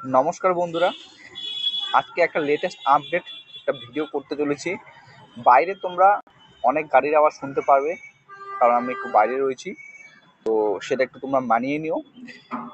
নমস্কার বন্ধুরা, আজকে একটা লেটেস্ট আপডেট একটা ভিডিও করতে চলেছি। বাইরে তোমরা অনেক গাড়ির আওয়াজ শুনতে পারবে, কারণ আমি একটু বাইরে রয়েছি, তো সেটা একটু তোমরা মানিয়ে নিও।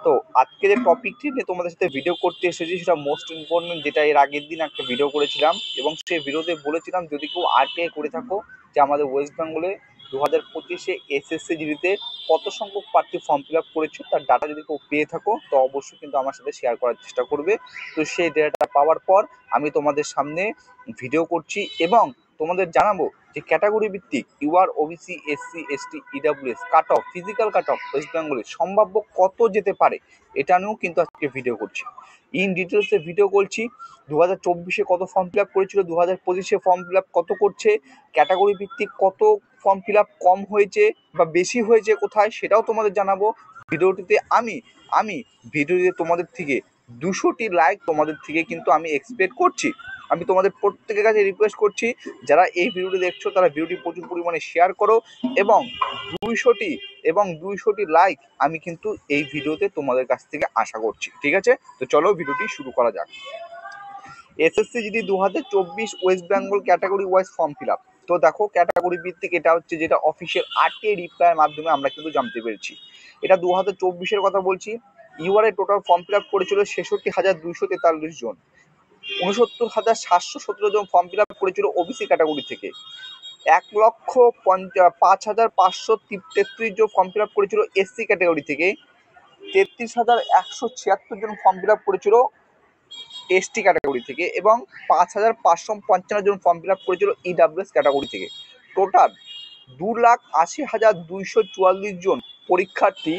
তো আজকে যে টপিকটি নিয়ে তোমাদের সাথে ভিডিও করতে এসেছি সেটা মোস্ট ইম্পর্টেন্ট, যেটা এর আগের দিন একটা ভিডিও করেছিলাম এবং সেই ভিডিওতে বলেছিলাম যদি কেউ আরটিআই করে থাকো যে আমাদের ওয়েস্ট বেঙ্গলে 2025-এ এসএসসি জিডিতে কত সংখ্যক প্রার্থী ফর্ম ফিল আপ করেছো তার ডাটা যদি কেউ পেয়ে থাকো তো অবশ্যই কিন্তু আমার সাথে শেয়ার করার চেষ্টা করবে। তো সেই ডেটাটা পাওয়ার পর আমি তোমাদের সামনে ভিডিও করছি এবং তোমাদের জানাবো যে ক্যাটাগরি ভিত্তিক UR OBC SC ST EWS cut off physical cut off west বেঙ্গলে সম্ভাব্য কত যেতে পারে এটা নিয়েও কিন্তু আজকে ভিডিও করছি। ইন ডিটেলসে ভিডিও করছি 2024-এ কত ফর্ম ফিল আপ করেছিল, 2025-এ ফর্ম ফিল আপ কত করছে, ক্যাটাগরি ভিত্তিক কত ফর্ম ফিল আপ কম হয়েছে বা বেশি হয়েছে কোথায় সেটাও তোমাদের জানাবো। ভিডিওটিতে আমি ভিডিওতে তোমাদের থেকে 200টি লাইক তোমাদের থেকে কিন্তু আমি এক্সপেক্ট করছি। আমি তোমাদের প্রত্যেকের কাছে রিকোয়েস্ট করছি, যারা এই ভিডিওটি দেখছো তারা ভিডিওটি প্রচুর পরিমাণে শেয়ার করো এবং 200টি লাইক আমি কিন্তু এই ভিডিওতে তোমাদের কাছ থেকে আশা করছি। ঠিক আছে, তো চলো ভিডিওটি শুরু করা যাক। SSC GD 2024 West Bengal category wise form fill up. তো দেখো ক্যাটাগরি ভিত্তিক এটা হচ্ছে যেটা অফিসিয়াল আরটিআই রিপ্লাইয়ের মাধ্যমে আমরা কিন্তু জানতে পেরেছি। এটা 2024-এর কথা বলছি। ইউআরএ টোটাল ফর্ম ফিল আপ করেছিল 66,243 জন। 69,717 জন ফর্ম ফিল আপ করেছিল ওবিসি ক্যাটাগরি থেকে। 1,05,533 জন ফর্ম ফিল আপ করেছিল এসসি ক্যাটাগরি থেকে। 33,176 জন ফর্ম ফিল আপ করেছিল এসটি ক্যাটাগরি থেকে এবং 5,555 জন ফর্ম ফিল আপ করেছিল ইডাব্লিউএস ক্যাটাগরি থেকে। টোটাল 2,80,244 জন পরীক্ষার্থী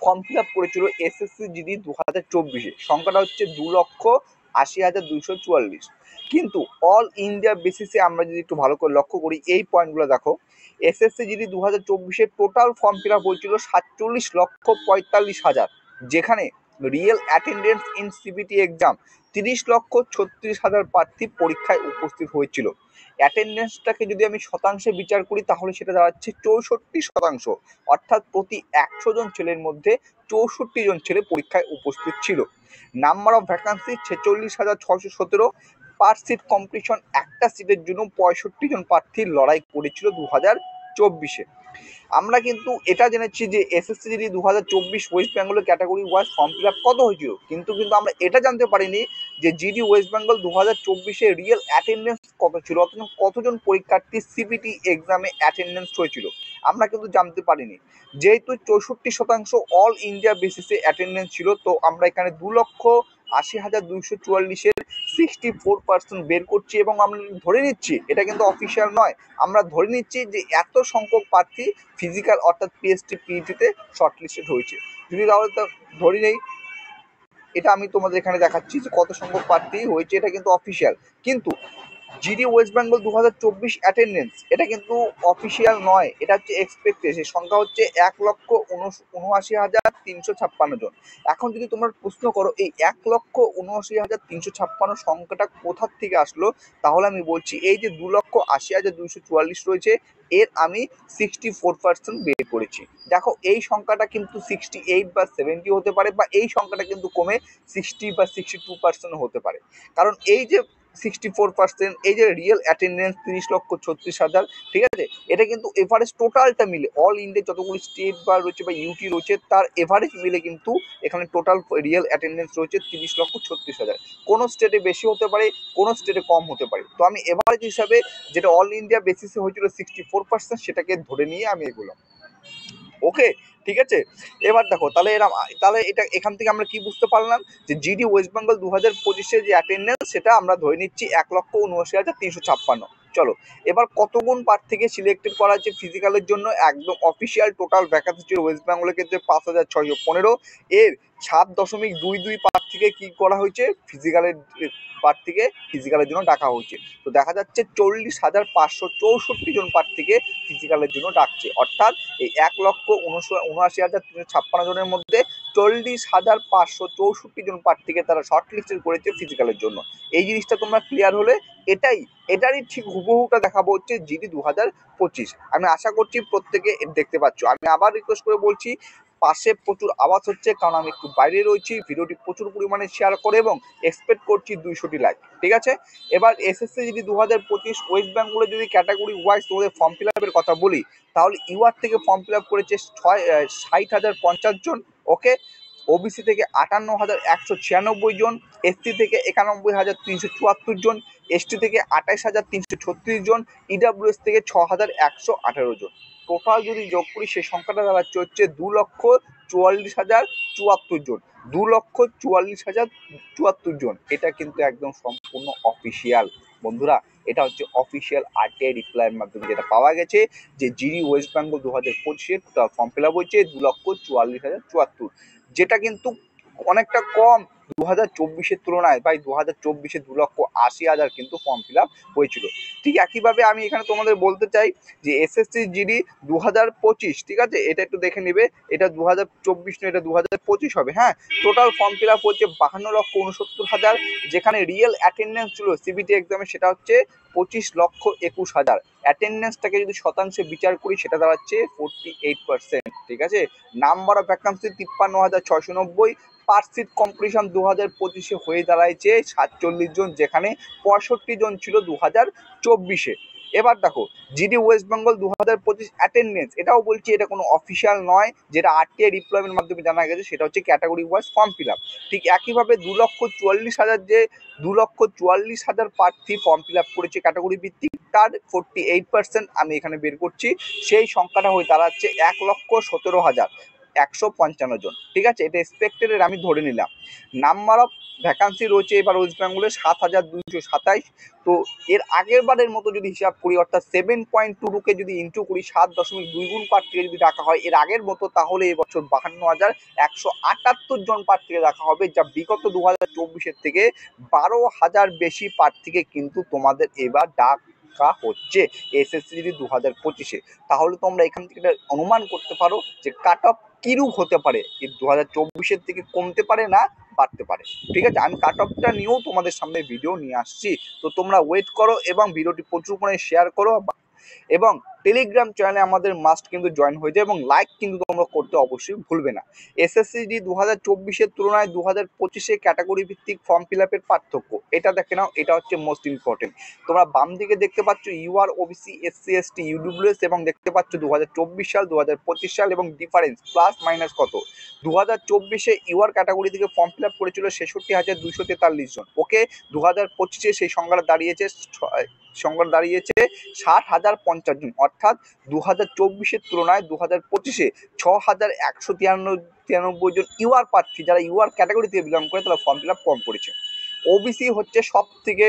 ফর্ম ফিল আপ করেছিল এসএসসি জিডি 2024-এ। সংখ্যাটা হচ্ছে 2,80,244। কিন্তু অল ইন্ডিয়া বেসিসে আমরা যদি একটু ভালো করে লক্ষ্য করি এই পয়েন্টগুলো দেখো, এসএসসি জিডি 2024-এ টোটাল ফর্ম ফিল আপ হয়েছিল 47,45,000, যেখানে real attendance in CBT exam 30,36,000 প্রার্থী পরীক্ষায় উপস্থিত হয়েছিল। অ্যাটেন্ডেন্সটাকে যদি আমি শতাংশে বিচার করি তাহলে সেটা দাঁড়াচ্ছে 64%, অর্থাৎ প্রতি 100 জন ছেলের মধ্যে 64 জন ছেলে পরীক্ষায় উপস্থিত ছিল। Number of vacancy 46,617। Per seat competition একটা সিটের জন্য 65 জন প্রার্থী লড়াই করেছিল 2024-এ। আমরা কিন্তু এটা জেনেছি যে এসএসসি জিডি 2024 ওয়েস্ট বেঙ্গলের category wise form fill up কত হয়েছিল, কিন্তু আমরা এটা জানতে পারিনি যে জিডি ওয়েস্ট বেঙ্গল 2024-এ রিয়েল অ্যাটেন্ডেন্স কত ছিল, অথচ কতজন পরীক্ষার্থী সিবিটি এক্সামে অ্যাটেন্ডেন্স হয়েছিল আমরা কিন্তু জানতে পারিনি। যেহেতু 64% অল ইন্ডিয়া বেসিসে অ্যাটেন্ডেন্স ছিল, তো আমরা এখানে 2,80,244-এর 64% বের করছি এবং আমরা ধরে নিচ্ছি, এটা কিন্তু অফিসিয়াল নয়, আমরা ধরে নিচ্ছি যে এত সংখ্যক প্রার্থী ফিজিক্যাল অর্থাৎ পিএসটি পিইটিতে শর্টলিস্টেড হয়েছে। যদি তাহলে ধরে নেই, এটা আমি তোমাদের এখানে দেখাচ্ছি যে কত সংখ্যক প্রার্থী হয়েছে, এটা কিন্তু অফিসিয়াল। কিন্তু জিডি ওয়েস্ট বেঙ্গল 2024 অ্যাটেন্ডেন্স এটা কিন্তু অফিসিয়াল নয়, এটা হচ্ছে এক্সপেক্টেড। সংখ্যা হচ্ছে 1,79,356 জন। এখন যদি তোমরা প্রশ্ন করো এই 1,79,356 সংখ্যাটা কোথার থেকে আসলো, তাহলে আমি বলছি এই যে 2,80,244 রয়েছে এর আমি 64% বের করেছি। দেখো এই সংখ্যাটা কিন্তু 68 বা 70 হতে পারে, বা এই সংখ্যাটা কিন্তু কমে 60 বা 62% হতে পারে। কারণ এই যে 64%, এই যে রিয়েল অ্যাটেন্ডেন্স 30,36,000, ঠিক আছে, এটা কিন্তু এভারেজ টোটালটা মিলে অল ইন্ডিয়া যতগুলি স্টেট বা রয়েছে বা ইউটি রয়েছে তার এভারেজ মিলে কিন্তু এখানে টোটাল রিয়েল অ্যাটেন্ডেন্স রয়েছে 30,36,000। কোনো স্টেটে বেশি হতে পারে, কোনো স্টেটে কম হতে পারে। তো আমি এভারেজ হিসাবে যেটা অল ইন্ডিয়া বেসিসে হয়েছিল 64% সেটাকে ধরে নিয়ে আমি এগুলো। ওকে, ঠিক আছে। এবার দেখো তাহলে এটা এখান থেকে আমরা কি বুঝতে পারলাম যে জিডি ওয়েস্ট বেঙ্গল 2025-এর যে অ্যাটেন্ডেন্স সেটা আমরা ধরে নিচ্ছি 1,79,356। চলো এবার কত গুণ প্রার্থীকে সিলেক্টেড করা হচ্ছে ফিজিক্যালের জন্য, একদম অফিসিয়াল টোটাল ভ্যাকান্সি ছিল ওয়েস্ট বেঙ্গলের ক্ষেত্রে 5,615। এর 7.22 প্রার্থীকে কি করা হয়েছে, প্রার্থীকে ফিজিক্যালের জন্য ডাকা হয়েছে। তো দেখা যাচ্ছে 40,564 জন প্রার্থীকে ফিজিক্যালের জন্য ডাকছে, অর্থাৎ এই 1,79,356 জনের মধ্যে 40,564 জন প্রার্থীকে তারা শর্ট লিস্টেড করেছে ফিজিক্যালের জন্য। এই জিনিসটা তোমরা ক্লিয়ার হলে এটারই ঠিক হুবহুটা দেখাবো হচ্ছে জিডি 2025। আমি আশা করছি প্রত্যেকে দেখতে পাচ্ছ। আমি আবার রিকোয়েস্ট করে বলছি, পাশে প্রচুর আওয়াজ হচ্ছে কারণ আমি একটু বাইরে রয়েছি। ভিডিওটি প্রচুর পরিমাণে শেয়ার করে এবং এক্সপেক্ট করছি 200টি লাইক, ঠিক আছে। এবার এসএসসি যদি 2025 ওয়েস্ট বেঙ্গলে যদি ক্যাটাগরি ওয়াইজ তোমাদের ফর্ম ফিল আপের কথা বলি, তাহলে ইউআর থেকে ফর্ম ফিল আপ করেছে 60,050 জন, ওকে। ওবিসি থেকে 58,196 জন, এসসি থেকে 91,374 জন, এসটি থেকে 28,336 জন, ইডাব্লিউএস থেকে 6,118 জন। টোটাল যদি যোগ করি সেই সংখ্যাটা দাঁড়াচ্ছে হচ্ছে 2,44,074 জন, 2,44,074 জন। এটা কিন্তু একদম সম্পূর্ণ অফিসিয়াল বন্ধুরা, এটা হচ্ছে অফিসিয়াল আরটিআই রিপ্লাইয়ের মাধ্যমে যেটা পাওয়া গেছে যে GD West Bengal 2025 total form fill up হয়েছে 2,44,074, যেটা কিন্তু অনেকটা কম 2024-এর তুলনায়। ভাই 2024-এ 2,80,000 কিন্তু ফর্ম ফিল আপ হয়েছিল। ঠিক একইভাবে আমি এখানে তোমাদের বলতে চাই যে এসএসসি জিডি 2025, ঠিক আছে, এটা একটু দেখে নিবে, এটা 2024 নয়, এটা 2025 হবে। হ্যাঁ, টোটাল ফর্ম ফিল আপ হচ্ছে 52,69,000, যেখানে রিয়েল অ্যাটেন্ডেন্স ছিল সিবিটি এক্সামে সেটা হচ্ছে 25,21,000। অ্যাটেন্ডেন্সটাকে যদি শতাংশে বিচার করি সেটা দাঁড়াচ্ছে 48%, ঠিক আছে। Number of vacancy 53,690, per seat competition 2025-এ হয়ে দাঁড়াইছে 47 জন, যেখানে 65 জন ছিল 2024-এ। এবার দেখো জিডি ওয়েস্ট বেঙ্গল 2025 অ্যাটেন্ডেন্স, এটাও বলছি এটা কোনো অফিসিয়াল নয়, যেটা আরটিআই ডিপ্লয়মেন্টের মাধ্যমে জানা গেছে, সেটা হচ্ছে category wise form fill up. ঠিক একইভাবে 2,44,000 যে 2,44,000 প্রার্থী ফর্ম ফিল আপ করেছে ক্যাটাগরি ভিত্তিক, তার 48% আমি এখানে বের করছি, সেই সংখ্যাটা হয়ে দাঁড়াচ্ছে 1,17,155 জন, ঠিক আছে। এটা এক্সপেক্টেডের আমি ধরে নিলাম। নাম্বার অফ ভ্যাকান্সি রয়েছে এবার ওয়েস্ট বেঙ্গলে 7,227। তো এর আগের বারের মতো যদি হিসাব করি, অর্থাৎ 7.22কে যদি ইন্টু করি, 7.2 গুণ প্রার্থীকে যদি রাখা হয় এর আগের মতো, তাহলে এবছর 52,178 জন প্রার্থীকে রাখা হবে, যা বিগত 2024-এর থেকে 12,000 বেশি প্রার্থীকে কিন্তু তোমাদের এবার ডাকা হচ্ছে এসএসসি 2025-এ। তাহলে তোমরা এখান থেকে অনুমান করতে পারো যে কাট অফ কিরূপ হতে পারে, 2024-এর থেকে কমতে পারে না বাড়তে পারে, ঠিক আছে। আমি কাট অফটা নিয়েও তোমাদের সামনে ভিডিও নিয়ে আসছি, তো তোমরা ওয়েট করো এবং ভিডিওটি প্রচুর পরিমাণে শেয়ার করো এবং টেলিগ্রাম চ্যানেলে আমাদের মাস্ট কিন্তু জয়েন হয়ে যায় এবং লাইক কিন্তু তোমরা করতে অবশ্যই ভুলবে না। এসএসসি 2024-এর তুলনায় 2025-এ ক্যাটাগরি ভিত্তিক ফর্ম ফিল আপের পার্থক্য এটা দেখে নাও, এটা হচ্ছে মোস্ট ইম্পর্টেন্ট। তোমরা বাম দিকে দেখতে পাচ্ছ ইউআর, ওবিসি, এসসি, এসটি, ইউডব্লিউএস এবং দেখতে পাচ্ছ 2024 সাল, 2025 সাল এবং ডিফারেন্স প্লাস মাইনাস কত। 2024-এ ইউআর ক্যাটাগরি থেকে ফর্ম ফিল আপ করেছিল 66,243 জন, ওকে। 2025-এ সেই সংখ্যাটা দাঁড়িয়েছে 60,050 জন, অর্থাৎ 2024-এর তুলনায় 2025-এ 6,193 জন ইউআর প্রার্থী, যারা ইউআর ক্যাটাগরি থেকে বিলং করে, তারা ফর্ম ফিল আপ কম করেছে। ওবিসি হচ্ছে সব থেকে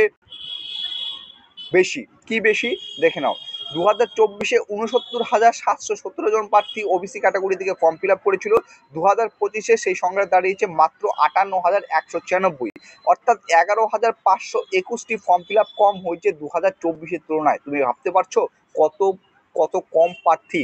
বেশি, কি বেশি দেখে নাও, 2024-এ 69,717 জন প্রার্থী ওবিসি ক্যাটাগরি থেকে ফর্ম ফিল আপ করেছিল। 2025-এ সেই সংখ্যা দাঁড়িয়েছে মাত্র 58,196, অর্থাৎ 11,521টি ফর্ম ফিল আপ কম হয়েছে 2024-এর তুলনায়। তুমি ভাবতে পারছো কত কত কম প্রার্থী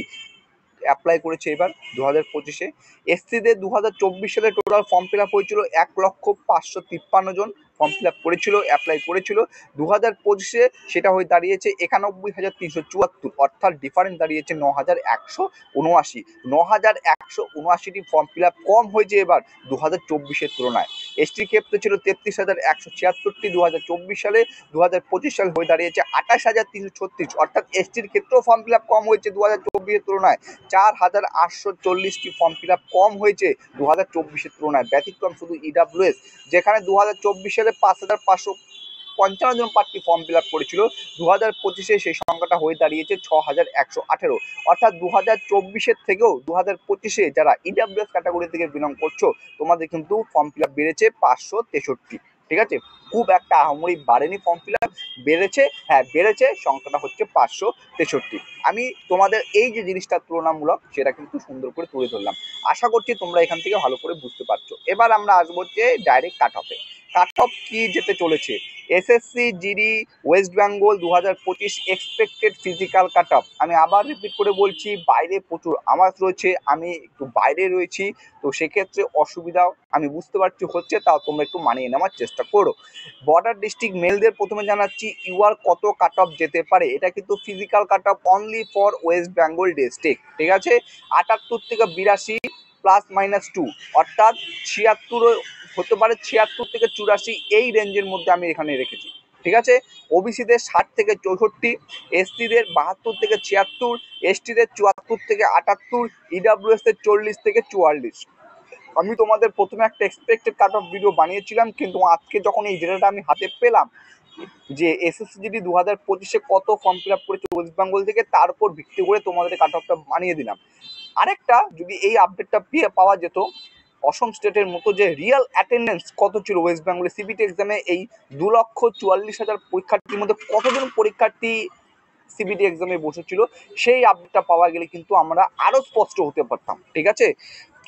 অ্যাপ্লাই করেছে এবার 2025-এ। এসসিদের 2024 সালে টোটাল ফর্ম ফিল আপ হয়েছিল 1,553 জন ফর্ম ফিল আপ করেছিল, অ্যাপ্লাই করেছিল। 2025-এ সেটা হয়ে দাঁড়িয়েছে 91,374, অর্থাৎ ডিফারেন্স দাঁড়িয়েছে 9,179। 9,179টি ফর্ম ফিল আপ কম হয়েছে এবার 2024-এর তুলনায়। এসটির ক্ষেত্রে ছিল 33,176টি 2024 সালে, 2025 সাল হয়ে দাঁড়িয়েছে 28,336, অর্থাৎ এসটির ক্ষেত্রেও ফর্ম ফিল আপ কম হয়েছে 2024-এর তুলনায়। 4,840টি ফর্ম ফিল আপ কম হয়েছে 2024-এর তুলনায়। ব্যতিক্রম শুধু ইডাব্লিউএস, যেখানে 2024 সালে 5,555 জন প্রার্থী ফর্ম ফিল আপ করেছিল, 2025-এ সেই সংখ্যাটা হয়ে দাঁড়িয়েছে 6,118, অর্থাৎ 2024-এর থেকেও 2025-এ যারা ইডাব্লিউএস ক্যাটাগরি থেকে বিলং করছো তোমাদের কিন্তু ফর্ম ফিল আপ বেড়েছে 563, ঠিক আছে। খুব একটা আহামরি বাড়েনি ফর্ম ফিল আপ, বেড়েছে, হ্যাঁ বেড়েছে, সংখ্যাটা হচ্ছে 563। আমি তোমাদের এই যে জিনিসটা তুলনামূলক সেটা কিন্তু সুন্দর করে তুলে ধরলাম, আশা করছি তোমরা এখান থেকে ভালো করে বুঝতে পারছো। এবার আমরা আসবো যে ডাইরেক্ট কাট অফে। কাট অফ কি যেতে চলেছে, SSC GD West Bengal 2025 expected physical cut of. আমি আবার রিপিট করে বলছি, বাইরে প্রচুর আওয়াজ রয়েছে, আমি একটু বাইরে রয়েছি, তো সেক্ষেত্রে অসুবিধাও আমি বুঝতে পারছি হচ্ছে, তাও তোমরা একটু মানিয়ে নেওয়ার চেষ্টা করো। বর্ডার ডিস্ট্রিক্ট মেলদের প্রথমে জানাচ্ছি ইউআর কত কাট অফ যেতে পারে, এটা কিন্তু physical cut of only for West Bengal district, ঠিক আছে। 78 থেকে 82 +-2, অর্থাৎ 76 হতে পারে, 76 থেকে 84 এই রেঞ্জের মধ্যে আমি এখানে রেখেছি। ঠিক আছে, ওবিসিদের 60 থেকে 64, এসটিদের 72 থেকে 76, এসটিদের 74 থেকে 78, ইডাব্লিউএস এর 40 থেকে 44। আমি তোমাদের প্রথমে একটা এক্সপেক্টেড কাট অফ ভিডিও বানিয়েছিলাম, কিন্তু আজকে যখন এই ডেটাটা আমি হাতে পেলাম যে এসএসসিজিডি 2025-এ কত ফর্ম ফিল আপ করেছে ওয়েস্ট বেঙ্গল থেকে, তার উপর ভিত্তি করে তোমাদের কাট অফটা বানিয়ে দিলাম। আরেকটা যদি এই আপডেটটা পাওয়া যেত, অসম স্টেটের মতো যে রিয়েল অ্যাটেন্ডেন্স কত ছিল ওয়েস্ট বেঙ্গলের সিবিটি এক্সামে, এই 2,44,000 পরীক্ষার্থীর মধ্যে কতজন পরীক্ষার্থী সিবিটি এক্সামে বসেছিল, সেই আপডেটটা পাওয়া গেলে কিন্তু আমরা আরও স্পষ্ট হতে পারতাম। ঠিক আছে,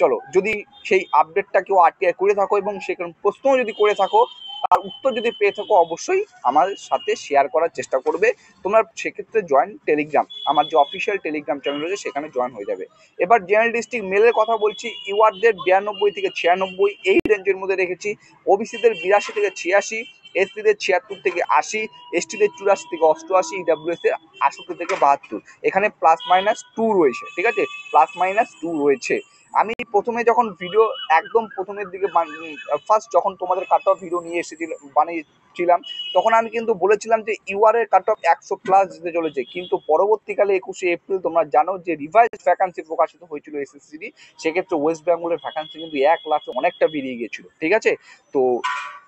চলো, যদি সেই আপডেটটা কেউ আরটিআই করে থাকো এবং সেখানে প্রশ্নও যদি করে থাকো, তার উত্তর যদি পেয়ে থাকো, অবশ্যই আমার সাথে শেয়ার করার চেষ্টা করবে। তোমরা সেক্ষেত্রে জয়েন টেলিগ্রাম, আমার যে অফিসিয়াল টেলিগ্রাম চ্যানেল রয়েছে সেখানে জয়েন হয়ে যাবে। এবার জেনারেল ডিস্ট্রিক্ট মেলের কথা বলছি। ইউআরদের 92 থেকে 96 এই রেঞ্জের মধ্যে রেখেছি, ওবিসিদের 82 থেকে 86, এসসিদের 76 থেকে 80, এসটিদের 84 থেকে 88, ইডাব্লিউএস এর 68 থেকে 72। এখানে +-2 রয়েছে। ঠিক আছে, +-2 রয়েছে। আমি প্রথমে যখন ভিডিও একদম প্রথমের দিকে ফার্স্ট যখন তোমাদের কাট অফ ভিডিও নিয়ে বানিয়েছিলাম, তখন আমি কিন্তু বলেছিলাম যে ইউআর এর কাট অফ 100+ যেতে চলেছে, কিন্তু পরবর্তীকালে 21শে এপ্রিল তোমরা জানো যে রিভাইজ ভ্যাকান্সি প্রকাশিত হয়েছিল এসএসসিডি, সেক্ষেত্রে ওয়েস্ট বেঙ্গলের ভ্যাকান্সি কিন্তু 1 লাখ অনেকটা বেরিয়ে গিয়েছিল। ঠিক আছে, তো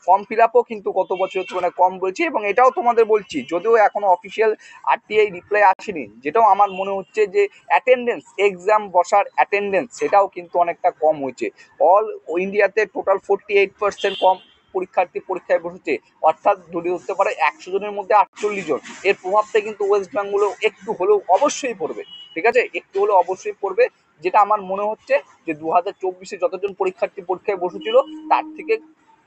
ফর্ম ফিল আপও কিন্তু গত বছরের তুলনায় কম রয়েছে, এবং এটাও তোমাদের বলছি, যদিও এখনো অফিসিয়াল আরটিআই রিপ্লাই আসেনি, যেটাও আমার মনে হচ্ছে যে অ্যাটেন্ডেন্স, এক্সাম বসার অ্যাটেন্ডেন্স সেটাও কিন্তু অনেকটা কম হয়েছে। অল ইন্ডিয়াতে টোটাল 48% কম পরীক্ষার্থী পরীক্ষায় বসেছে, অর্থাৎ ধরে ধরতে পারে 100 জনের মধ্যে 48 জন। এর প্রভাবটা কিন্তু ওয়েস্ট বেঙ্গলেও একটু হলেও অবশ্যই পড়বে। ঠিক আছে, একটু হলেও অবশ্যই পড়বে, যেটা আমার মনে হচ্ছে যে 2024-এ যতজন পরীক্ষার্থী পরীক্ষায় বসেছিল তার থেকে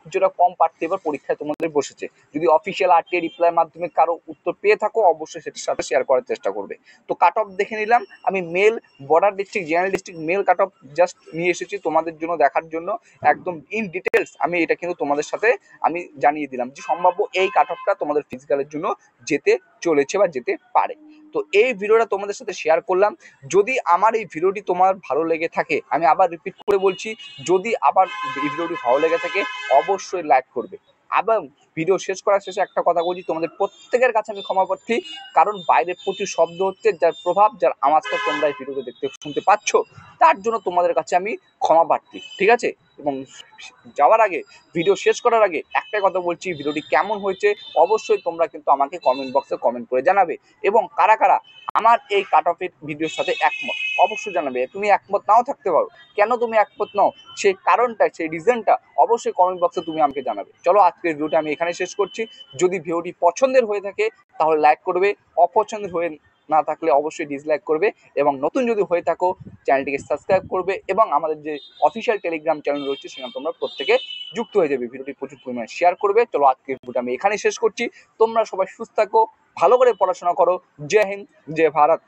কিছুটা কম প্রার্থী এবার পরীক্ষায় তোমাদের বসেছে। যদি অফিসিয়াল আরটিআই রিপ্লাইয়ের মাধ্যমে কারো উত্তর পেয়ে থাকো, অবশ্যই সেটার সাথে শেয়ার করার চেষ্টা করবে। তো কাট অফ দেখে নিলাম, আমি male, border district, general district male cut off just নিয়ে এসেছি তোমাদের জন্য দেখার জন্য, একদম ইন ডিটেলস আমি এটা কিন্তু তোমাদের সাথে আমি জানিয়ে দিলাম যে সম্ভাব্য এই কাট অফটা তোমাদের ফিজিক্যালের জন্য যেতে চলেছে বা যেতে পারে। তো এই ভিডিওটা তোমাদের সাথে শেয়ার করলাম। যদি আমার এই ভিডিওটি তোমার ভালো লেগে থাকে, আমি আবার রিপিট করে বলছি, যদি আবার এই ভিডিওটি ভালো লেগে থাকে অবশ্যই লাইক করবে। এবং ভিডিও শেষ করার শেষে একটা কথা বলছি, তোমাদের প্রত্যেকের কাছে আমি ক্ষমা প্রার্থী, কারণ বাইরে প্রচুর শব্দ হচ্ছে, যার প্রভাব, যার আওয়াজটা তোমরা এই ভিডিওতে দেখতে শুনতে পাচ্ছ, তার জন্য তোমাদের কাছে আমি ক্ষমা প্রার্থী। ঠিক আছে, এবং যাওয়ার আগে, ভিডিও শেষ করার আগে একটা কথা বলছি, ভিডিওটি কেমন হয়েছে অবশ্যই তোমরা কিন্তু আমাকে কমেন্ট বক্সে কমেন্ট করে জানাবে, এবং কারা কারা আমার এই কাট অফের ভিডিওর সাথে একমত অবশ্যই জানাবে। তুমি একমত নাও থাকতে পারো, কেন তুমি একমত নাও সেই কারণটা, সেই রিজনটা অবশ্যই কমেন্ট বক্সে তুমি আমাকে জানাবে। চলো, আজকের ভিডিওটা আমি এখানে শেষ করছি। যদি ভিডিওটি পছন্দের হয়ে থাকে তাহলে লাইক করবে, অপছন্দের হয়ে না থাকলে অবশ্যই ডিসলাইক করবে, এবং নতুন যদি হয়ে থাকো চ্যানেলটিকে সাবস্ক্রাইব করবে, এবং আমাদের যে অফিসিয়াল টেলিগ্রাম চ্যানেল রয়েছে সেখানে তোমরা প্রত্যেকে যুক্ত হয়ে যাবে। ভিডিওটি প্রচুর পরিমাণে শেয়ার করবে। চলো, আজকের ভিডিওটা আমি এখানে শেষ করছি। তোমরা সবাই সুস্থ থাকো, ভালো করে পড়াশোনা করো। জয় হিন্দ, জয় ভারত।